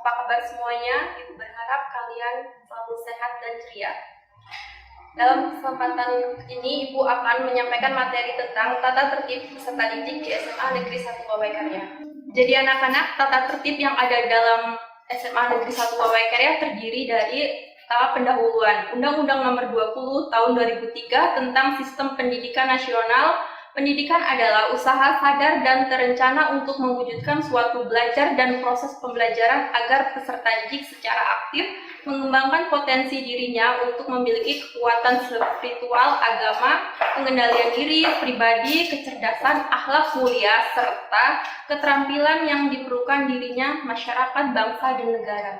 Apa kabar semuanya? Ibu berharap kalian selalu sehat dan ceria. Dalam kesempatan ini, Ibu akan menyampaikan materi tentang tata tertib peserta didik di SMA Negeri 1 Wawaikarya. Jadi anak-anak, tata tertib yang ada dalam SMA Negeri 1 Wawaikarya terdiri dari tahap pendahuluan Undang-Undang Nomor 20 Tahun 2003 tentang Sistem Pendidikan Nasional. Pendidikan adalah usaha sadar dan terencana untuk mewujudkan suatu belajar dan proses pembelajaran agar peserta didik secara aktif mengembangkan potensi dirinya untuk memiliki kekuatan spiritual, agama, pengendalian diri, pribadi, kecerdasan, akhlak mulia, serta keterampilan yang diperlukan dirinya, masyarakat, bangsa, dan negara.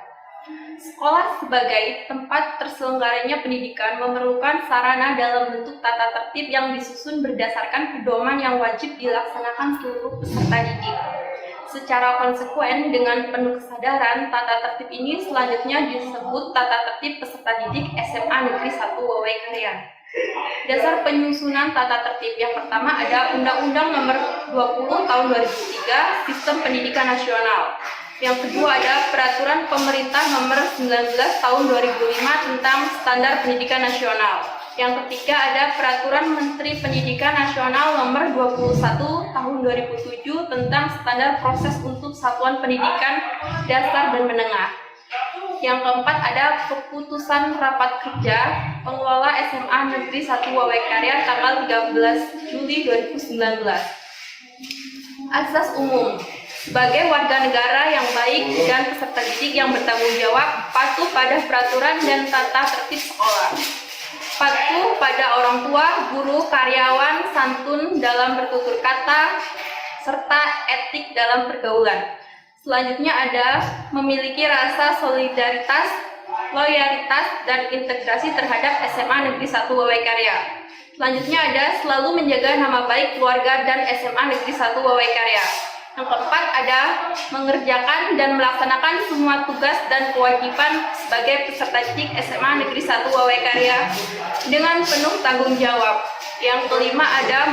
Sekolah sebagai tempat terselenggaranya pendidikan memerlukan sarana dalam bentuk tata tertib yang disusun berdasarkan pedoman yang wajib dilaksanakan seluruh peserta didik. Secara konsekuen dengan penuh kesadaran, tata tertib ini selanjutnya disebut tata tertib peserta didik SMA Negeri 1 Wawaikarya. Dasar penyusunan tata tertib yang pertama ada Undang-Undang Nomor 20 Tahun 2003 Sistem Pendidikan Nasional. Yang kedua ada Peraturan Pemerintah Nomor 19 Tahun 2005 tentang Standar Pendidikan Nasional. Yang ketiga ada Peraturan Menteri Pendidikan Nasional Nomor 21 Tahun 2007 tentang Standar Proses untuk Satuan Pendidikan Dasar dan Menengah. Yang keempat ada Keputusan Rapat Kerja Pengelola SMA Negeri 1 Wawaikarya tanggal 13 Juli 2019. Asas umum. Sebagai warga negara yang baik dan peserta didik yang bertanggung jawab, patuh pada peraturan dan tata tertib sekolah. Patuh pada orang tua, guru, karyawan, santun dalam bertutur kata, serta etik dalam pergaulan. Selanjutnya ada memiliki rasa solidaritas, loyalitas, dan integrasi terhadap SMA Negeri 1 Wawaikarya. Selanjutnya ada selalu menjaga nama baik keluarga dan SMA Negeri 1 Wawaikarya. Yang keempat ada mengerjakan dan melaksanakan semua tugas dan kewajiban sebagai peserta didik SMA Negeri 1 Wawaikarya dengan penuh tanggung jawab. Yang kelima ada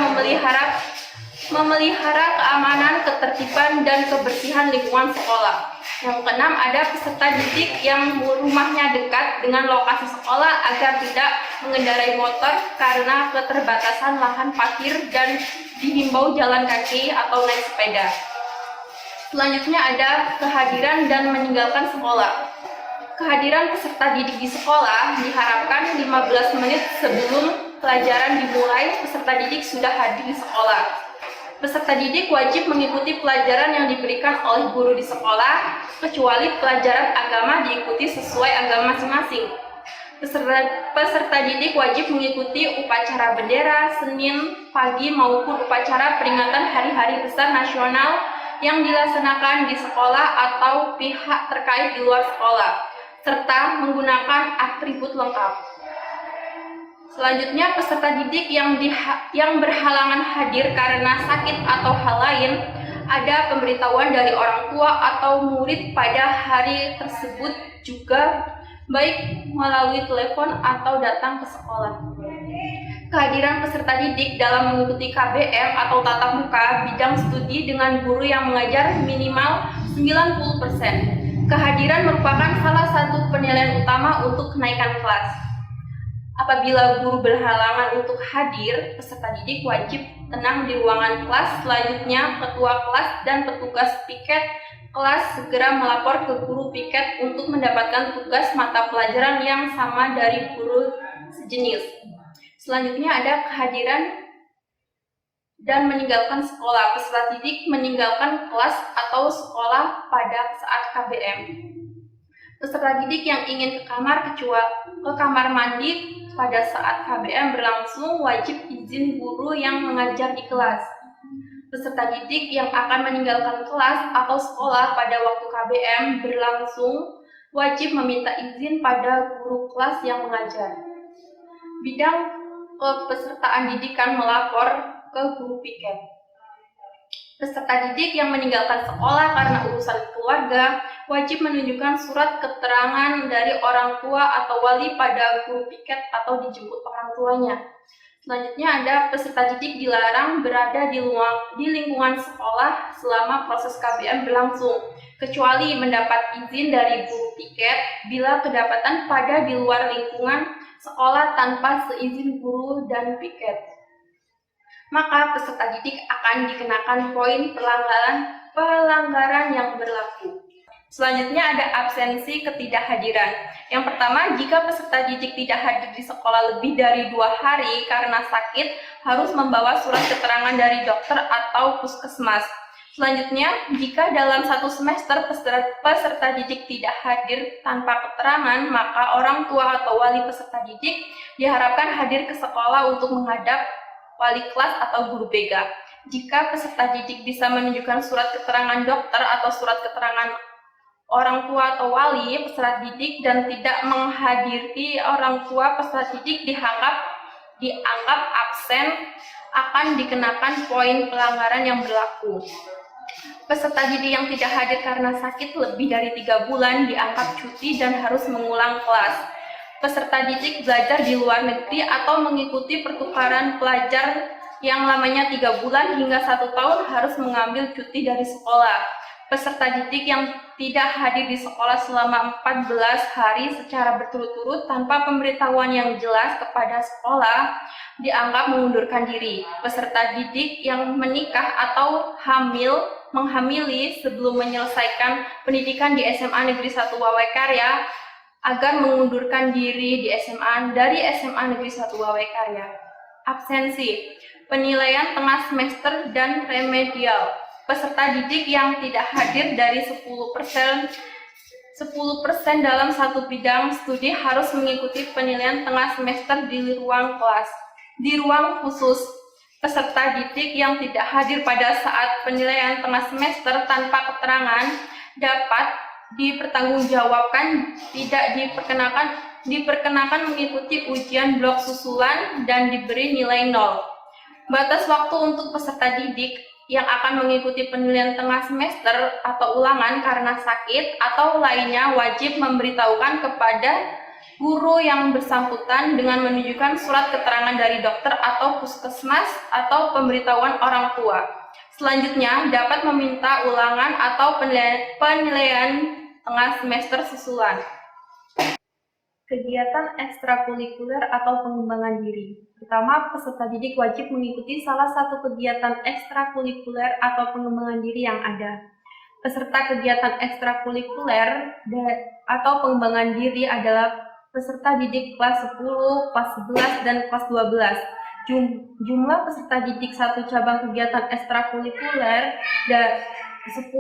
memelihara keamanan, ketertiban, dan kebersihan lingkungan sekolah. Yang keenam ada peserta didik yang rumahnya dekat dengan lokasi sekolah agar tidak mengendarai motor karena keterbatasan lahan parkir dan dihimbau jalan kaki atau naik sepeda. Selanjutnya ada kehadiran dan meninggalkan sekolah. Kehadiran peserta didik di sekolah diharapkan 15 menit sebelum pelajaran dimulai, peserta didik sudah hadir di sekolah. Peserta didik wajib mengikuti pelajaran yang diberikan oleh guru di sekolah, kecuali pelajaran agama diikuti sesuai agama masing-masing. Peserta didik wajib mengikuti upacara bendera, Senin pagi maupun upacara peringatan hari-hari besar nasional yang dilaksanakan di sekolah atau pihak terkait di luar sekolah, serta menggunakan atribut lengkap. Selanjutnya, peserta didik yang berhalangan hadir karena sakit atau hal lain, ada pemberitahuan dari orang tua atau murid pada hari tersebut juga, baik melalui telepon atau datang ke sekolah. Kehadiran peserta didik dalam mengikuti KBM atau tatap muka bidang studi dengan guru yang mengajar minimal 90%. Kehadiran merupakan salah satu penilaian utama untuk kenaikan kelas. Apabila guru berhalangan untuk hadir, peserta didik wajib tenang di ruangan kelas. Selanjutnya, ketua kelas dan petugas piket kelas segera melapor ke guru piket untuk mendapatkan tugas mata pelajaran yang sama dari guru sejenis. Selanjutnya ada kehadiran dan meninggalkan sekolah. Peserta didik meninggalkan kelas atau sekolah pada saat KBM. Peserta didik yang ingin ke kamar mandi pada saat KBM berlangsung wajib izin guru yang mengajar di kelas. Peserta didik yang akan meninggalkan kelas atau sekolah pada waktu KBM berlangsung wajib meminta izin pada guru kelas yang mengajar. Bidang kepesertaan didikan melapor ke guru piket. Peserta didik yang meninggalkan sekolah karena urusan keluarga wajib menunjukkan surat keterangan dari orang tua atau wali pada guru piket atau dijemput orang tuanya. Selanjutnya ada peserta didik dilarang berada di lingkungan sekolah selama proses KBM berlangsung. kecuali mendapat izin dari guru piket bila kedapatan pada di luar lingkungan sekolah tanpa seizin guru dan piket. Maka peserta didik akan dikenakan poin pelanggaran yang berlaku. Selanjutnya ada absensi ketidakhadiran. Yang pertama, jika peserta didik tidak hadir di sekolah lebih dari 2 hari karena sakit, harus membawa surat keterangan dari dokter atau puskesmas. Selanjutnya, jika dalam 1 semester peserta didik tidak hadir tanpa keterangan, maka orang tua atau wali peserta didik diharapkan hadir ke sekolah untuk menghadap wali kelas atau guru BK. Jika peserta didik bisa menunjukkan surat keterangan dokter atau surat keterangan orang tua atau wali peserta didik dan tidak menghadiri orang tua peserta didik dianggap absen, akan dikenakan poin pelanggaran yang berlaku. Peserta didik yang tidak hadir karena sakit lebih dari 3 bulan dianggap cuti dan harus mengulang kelas. Peserta didik belajar di luar negeri atau mengikuti pertukaran pelajar yang lamanya 3 bulan hingga 1 tahun harus mengambil cuti dari sekolah. Peserta didik yang tidak hadir di sekolah selama 14 hari secara berturut-turut tanpa pemberitahuan yang jelas kepada sekolah dianggap mengundurkan diri. Peserta didik yang menikah atau menghamili sebelum menyelesaikan pendidikan di SMA Negeri 1 Wawekarya agar mengundurkan diri dari SMA Negeri 1 Wawekarya. Absensi, penilaian tengah semester dan remedial. Peserta didik yang tidak hadir dari 10% dalam satu bidang studi harus mengikuti penilaian tengah semester di ruang kelas. Di ruang khusus, peserta didik yang tidak hadir pada saat penilaian tengah semester tanpa keterangan dapat dipertanggungjawabkan, tidak diperkenakan mengikuti ujian blok susulan dan diberi nilai 0. Batas waktu untuk peserta didik yang akan mengikuti penilaian tengah semester atau ulangan karena sakit atau lainnya wajib memberitahukan kepada guru yang bersangkutan dengan menunjukkan surat keterangan dari dokter atau puskesmas atau pemberitahuan orang tua. Selanjutnya, dapat meminta ulangan atau penilaian tengah semester susulan. Kegiatan ekstrakurikuler atau pengembangan diri. Pertama, peserta didik wajib mengikuti salah satu kegiatan ekstrakurikuler atau pengembangan diri yang ada. Peserta kegiatan ekstrakurikuler atau pengembangan diri adalah peserta didik kelas 10, kelas 11, dan kelas 12. Jumlah peserta didik satu cabang kegiatan ekstrakurikuler 10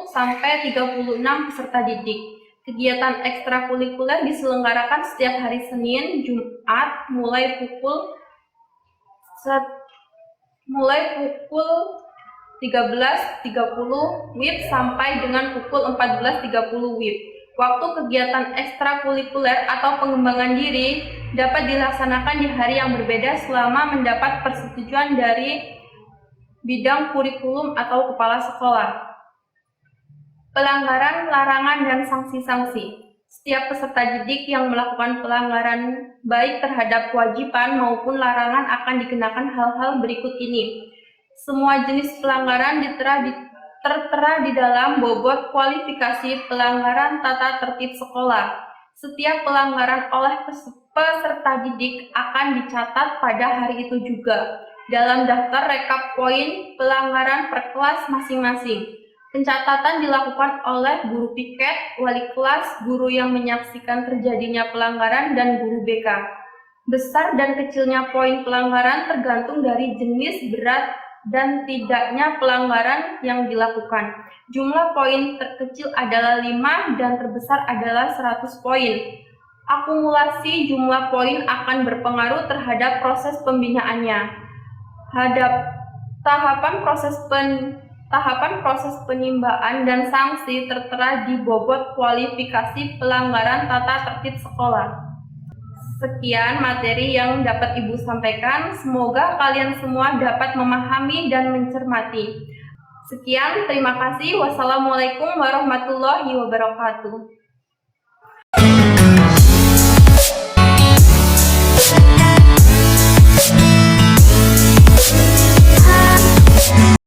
sampai 36 peserta didik. Kegiatan ekstrakurikuler diselenggarakan setiap hari Senin, Jumat mulai pukul 13.30 WIB sampai dengan pukul 14.30 WIB. Waktu kegiatan ekstrakurikuler atau pengembangan diri dapat dilaksanakan di hari yang berbeda selama mendapat persetujuan dari bidang kurikulum atau kepala sekolah. Pelanggaran, larangan, dan sanksi-sanksi. Setiap peserta didik yang melakukan pelanggaran baik terhadap kewajiban maupun larangan akan dikenakan hal-hal berikut ini. Semua jenis pelanggaran tertera di dalam bobot kualifikasi pelanggaran tata tertib sekolah. Setiap pelanggaran oleh peserta didik akan dicatat pada hari itu juga dalam daftar rekap poin pelanggaran per kelas masing-masing. Pencatatan dilakukan oleh guru piket, wali kelas, guru yang menyaksikan terjadinya pelanggaran, dan guru BK. Besar dan kecilnya poin pelanggaran tergantung dari jenis, berat, dan tidaknya pelanggaran yang dilakukan. Jumlah poin terkecil adalah 5 dan terbesar adalah 100 poin. Akumulasi jumlah poin akan berpengaruh terhadap proses pembinaannya. Tahapan proses penimbaan dan sanksi tertera di bobot kualifikasi pelanggaran tata tertib sekolah. Sekian materi yang dapat Ibu sampaikan. Semoga kalian semua dapat memahami dan mencermati. Sekian, terima kasih. Wassalamualaikum warahmatullahi wabarakatuh.